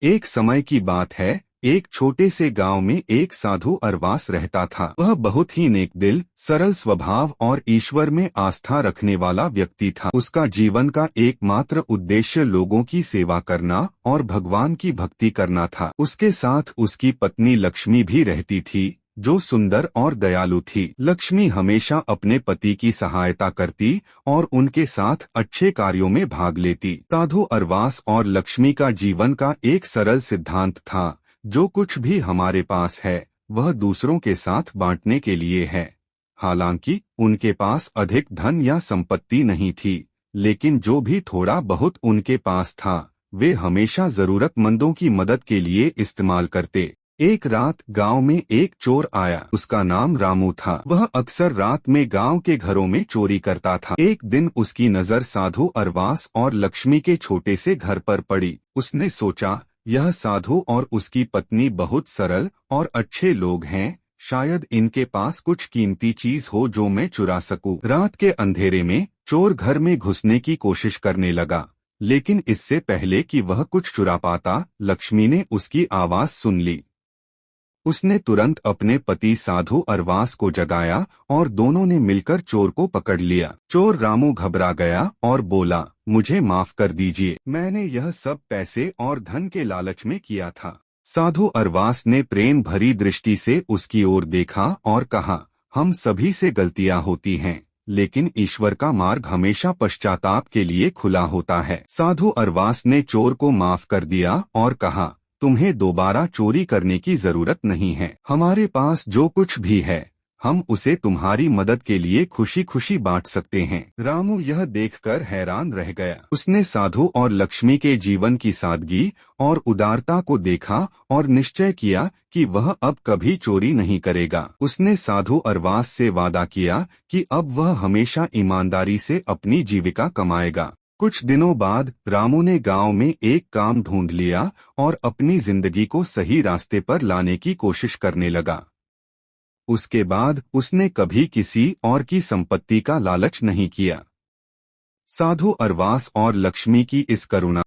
एक समय की बात है, एक छोटे से गांव में एक साधु अरवास रहता था। वह बहुत ही नेक दिल, सरल स्वभाव और ईश्वर में आस्था रखने वाला व्यक्ति था। उसका जीवन का एकमात्र उद्देश्य लोगों की सेवा करना और भगवान की भक्ति करना था। उसके साथ उसकी पत्नी लक्ष्मी भी रहती थी, जो सुंदर और दयालु थी। लक्ष्मी हमेशा अपने पति की सहायता करती और उनके साथ अच्छे कार्यों में भाग लेती। साधु अरवास और लक्ष्मी का जीवन का एक सरल सिद्धांत था, जो कुछ भी हमारे पास है वह दूसरों के साथ बांटने के लिए है। हालांकि उनके पास अधिक धन या संपत्ति नहीं थी, लेकिन जो भी थोड़ा बहुत उनके पास था वे हमेशा जरूरतमंदों की मदद के लिए इस्तेमाल करते। एक रात गांव में एक चोर आया। उसका नाम रामू था। वह अक्सर रात में गांव के घरों में चोरी करता था। एक दिन उसकी नजर साधु अरवास और लक्ष्मी के छोटे से घर पर पड़ी। उसने सोचा, यह साधु और उसकी पत्नी बहुत सरल और अच्छे लोग हैं, शायद इनके पास कुछ कीमती चीज हो जो मैं चुरा सकूं। रात के अंधेरे में चोर घर में घुसने की कोशिश करने लगा, लेकिन इससे पहले कि वह कुछ चुरा पाता, लक्ष्मी ने उसकी आवाज सुन ली। उसने तुरंत अपने पति साधु अरवास को जगाया और दोनों ने मिलकर चोर को पकड़ लिया। चोर रामू घबरा गया और बोला, मुझे माफ कर दीजिए, मैंने यह सब पैसे और धन के लालच में किया था। साधु अरवास ने प्रेम भरी दृष्टि से उसकी ओर देखा और कहा, हम सभी से गलतियां होती हैं, लेकिन ईश्वर का मार्ग हमेशा पश्चाताप के लिए खुला होता है। साधु अरवास ने चोर को माफ कर दिया और कहा, तुम्हें दोबारा चोरी करने की जरूरत नहीं है। हमारे पास जो कुछ भी है हम उसे तुम्हारी मदद के लिए खुशी खुशी बांट सकते हैं। रामू यह देखकर हैरान रह गया। उसने साधु और लक्ष्मी के जीवन की सादगी और उदारता को देखा और निश्चय किया कि वह अब कभी चोरी नहीं करेगा। उसने साधु अरवास से वादा किया कि अब वह हमेशा ईमानदारी से अपनी जीविका कमाएगा। कुछ दिनों बाद रामू ने गांव में एक काम ढूंढ लिया और अपनी जिंदगी को सही रास्ते पर लाने की कोशिश करने लगा। उसके बाद उसने कभी किसी और की संपत्ति का लालच नहीं किया। साधु अरवास और लक्ष्मी की इस करुणा